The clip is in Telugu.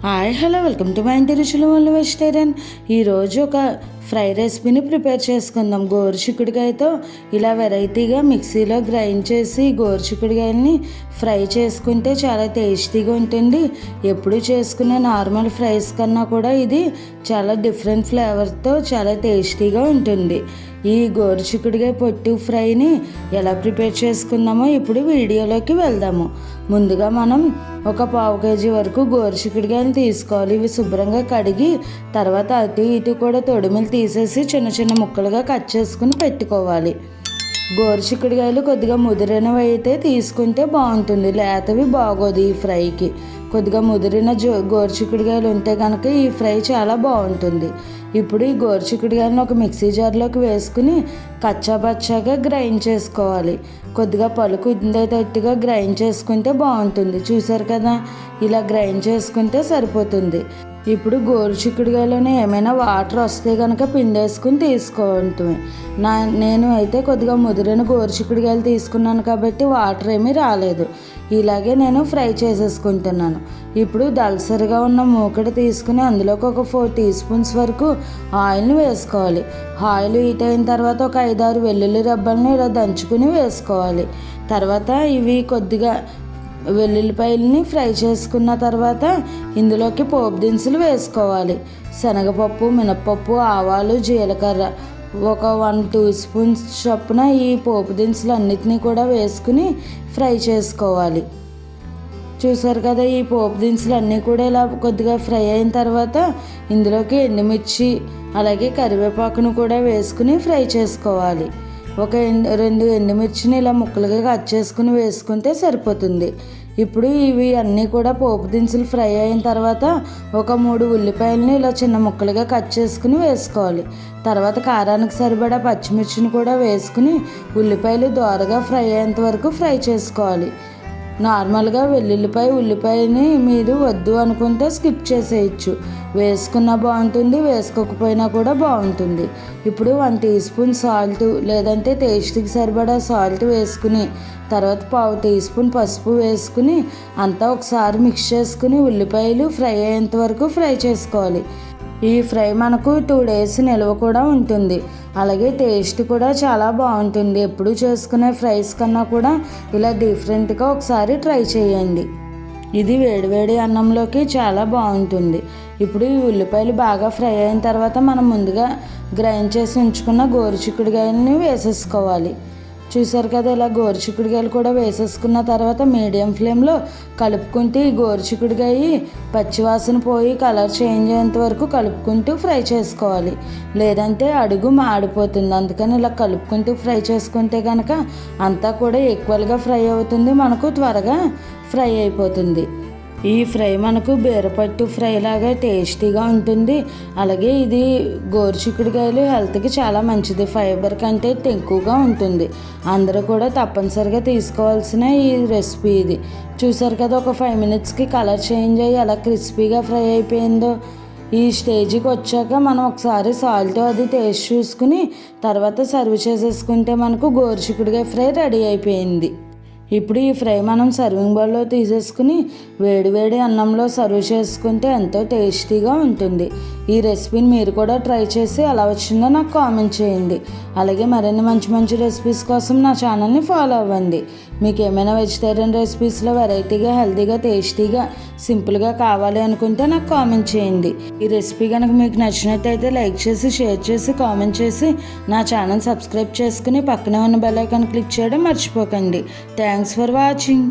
Hi hello welcome to my ఇంటి రుచులు వల్ల వెజిటేరియన్. ఈరోజు ఒక ఫ్రై రెసిపీని ప్రిపేర్ చేసుకుందాం. గోరుచిక్కుడుకాయతో ఇలా వెరైటీగా మిక్సీలో గ్రైండ్ చేసి గోరుచిక్కుడుకాయలని ఫ్రై చేసుకుంటే చాలా టేస్టీగా ఉంటుంది. ఎప్పుడు చేసుకునే నార్మల్ ఫ్రైస్ కన్నా కూడా ఇది చాలా డిఫరెంట్ ఫ్లేవర్తో చాలా టేస్టీగా ఉంటుంది. ఈ గోరుచిక్కుడుకాయ పొట్టు ఫ్రైని ఎలా ప్రిపేర్ చేసుకుందామో ఇప్పుడు వీడియోలోకి వెళ్దాము. ముందుగా మనం ఒక 1/2 kg వరకు గోరుచిక్కుడుకాయలు తీసుకోవాలి. ఇవి శుభ్రంగా కడిగి తర్వాత అటు ఇటు కూడా తొడిమిలు తీసేసి చిన్న చిన్న ముక్కలుగా కట్ చేసుకుని పెట్టుకోవాలి. గోరుచిక్కుడుకాయలు కొద్దిగా ముదిరినవి అయితే తీసుకుంటే బాగుంటుంది, లేతవి బాగోదు ఈ ఫ్రైకి. కొద్దిగా ముదిరిన గోరుచిక్కుడుకాయలు ఉంటే కనుక ఈ ఫ్రై చాలా బాగుంటుంది. ఇప్పుడు ఈ గోరుచిక్కుడుకాయలను ఒక మిక్సీ జార్లోకి వేసుకుని కచ్చాపచ్చాగా గ్రైండ్ చేసుకోవాలి. కొద్దిగా పలుకు ఉండేటట్టుగా గ్రైండ్ చేసుకుంటే బాగుంటుంది. చూసారు కదా, ఇలా గ్రైండ్ చేసుకుంటే సరిపోతుంది. ఇప్పుడు గోరుచిక్కుడుకాయలోనే ఏమైనా వాటర్ వస్తే కనుక పిండేసుకుని తీసుకోవటమే. నేను అయితే కొద్దిగా ముదిరిన గోరుచిక్కుడుకాయలు తీసుకున్నాను కాబట్టి వాటర్ ఏమీ రాలేదు. ఇలాగే నేను ఫ్రై చేసేసుకుంటున్నాను. ఇప్పుడు దళసరిగా ఉన్న మూకడ తీసుకుని అందులోకి ఒక 4 teaspoons వరకు ఆయిల్ని వేసుకోవాలి. ఆయిల్ హీట్ అయిన తర్వాత ఒక 5-6 వెల్లుల్లి రెబ్బలను ఇలా దంచుకుని వేసుకోవాలి. తర్వాత ఇవి కొద్దిగా వెల్లుల్లిపాయలని ఫ్రై చేసుకున్న తర్వాత ఇందులోకి పోపు దినుసులు వేసుకోవాలి. శనగపప్పు, మినప్పప్పు, ఆవాలు, జీలకర్ర ఒక 1 teaspoon చొప్పున ఈ పోపు దినుసులు అన్నిటినీ కూడా వేసుకుని ఫ్రై చేసుకోవాలి. చూసారు కదా, ఈ పోపు దినుసులు అన్నీ కూడా ఇలా కొద్దిగా ఫ్రై అయిన తర్వాత ఇందులోకి ఎండుమిర్చి అలాగే కరివేపాకును కూడా వేసుకుని ఫ్రై చేసుకోవాలి. ఒక 2 ఎండుమిర్చిని ఇలా ముక్కలుగా కట్ చేసుకుని వేసుకుంటే సరిపోతుంది. ఇప్పుడు ఇవి అన్నీ కూడా పోపు దినుసులు ఫ్రై అయిన తర్వాత ఒక 3 ఉల్లిపాయలని ఇలా చిన్న ముక్కలుగా కట్ చేసుకుని వేసుకోవాలి. తర్వాత కారానికి సరిపడా పచ్చిమిర్చిని కూడా వేసుకుని ఉల్లిపాయలు దోరగా ఫ్రై అయ్యేంత వరకు ఫ్రై చేసుకోవాలి. నార్మల్గా ఉల్లిపాయని మీరు వద్దు అనుకుంటే స్కిప్ చేసేయచ్చు, వేసుకున్నా బాగుంటుంది, వేసుకోకపోయినా కూడా బాగుంటుంది. ఇప్పుడు 1 teaspoon సాల్ట్ లేదంటే టేస్ట్కి సరిపడా సాల్ట్ వేసుకుని తర్వాత 1/2 teaspoon పసుపు వేసుకుని అంతా ఒకసారి మిక్స్ చేసుకుని ఉల్లిపాయలు ఫ్రై అయ్యేంత వరకు ఫ్రై చేసుకోవాలి. ఈ ఫ్రై మనకు 2 days నిల్వ కూడా ఉంటుంది. అలాగే టేస్ట్ కూడా చాలా బాగుంటుంది. ఎప్పుడు చేసుకునే ఫ్రైస్ కన్నా కూడా ఇలా డిఫరెంట్గా ఒకసారి ట్రై చేయండి. ఇది వేడివేడి అన్నంలోకి చాలా బాగుంటుంది. ఇప్పుడు ఈ ఉల్లిపాయలు బాగా ఫ్రై అయిన తర్వాత మనం ముందుగా గ్రైండ్ చేసి ఉంచుకున్న గోరుచిక్కుడుకాయలని వేసేసుకోవాలి. చూసారు కదా, ఇలా గోరుచిక్కుడుకాయలు కూడా వేసేసుకున్న తర్వాత మీడియం ఫ్లేమ్లో కలుపుకుంటూ ఈ గోరుచిక్కుడుకాయ పచ్చివాసన పోయి కలర్ చేంజ్ అయ్యేంత వరకు కలుపుకుంటూ ఫ్రై చేసుకోవాలి, లేదంటే అడుగు మాడిపోతుంది. అందుకని ఇలా కలుపుకుంటూ ఫ్రై చేసుకుంటే కనుక అంతా కూడా ఈక్వల్గా ఫ్రై అవుతుంది, మనకు త్వరగా ఫ్రై అయిపోతుంది. ఈ ఫ్రై మనకు బీరపట్టు ఫ్రై లాగా టేస్టీగా ఉంటుంది. అలాగే ఇది గోరుచిక్కుడుకాయలు హెల్త్కి చాలా మంచిది, ఫైబర్ కంటెంట్ ఎక్కువగా ఉంటుంది. అందరూ కూడా తప్పనిసరిగా తీసుకోవాల్సిన ఈ రెసిపీ ఇది. చూసారు కదా, ఒక 5 minutesకి కలర్ చేంజ్ అయ్యి అలా క్రిస్పీగా ఫ్రై అయిపోయిందో. ఈ స్టేజ్కి వచ్చాక మనం ఒకసారి సాల్ట్ అది టేస్ట్ చూసుకుని తర్వాత సర్వ్ చేసేసుకుంటే మనకు గోరుచిక్కుడుకాయ ఫ్రై రెడీ అయిపోయింది. ఇప్పుడు ఈ ఫ్రై మనం సర్వింగ్ బౌల్లో తీసేసుకుని వేడివేడి అన్నంలో సర్వ్ చేసుకుంటే ఎంతో టేస్టీగా ఉంటుంది. ఈ రెసిపీని మీరు కూడా ట్రై చేసి ఎలా వచ్చిందో నాకు కామెంట్ చేయండి. అలాగే మరిన్ని మంచి మంచి రెసిపీస్ కోసం నా ఛానల్ని ఫాలో అవ్వండి. మీకు ఏమైనా వెజిటేరియన్ రెసిపీస్లో వెరైటీగా, హెల్తీగా, టేస్టీగా, సింపుల్గా కావాలి అనుకుంటే నాకు కామెంట్ చేయండి. ఈ రెసిపీ కనుక మీకు నచ్చినట్టయితే లైక్ చేసి, షేర్ చేసి, కామెంట్ చేసి నా ఛానల్ సబ్స్క్రైబ్ చేసుకుని పక్కనే ఉన్న బెల్ ఐకాన్ క్లిక్ చేయడం మర్చిపోకండి. Thanks for watching.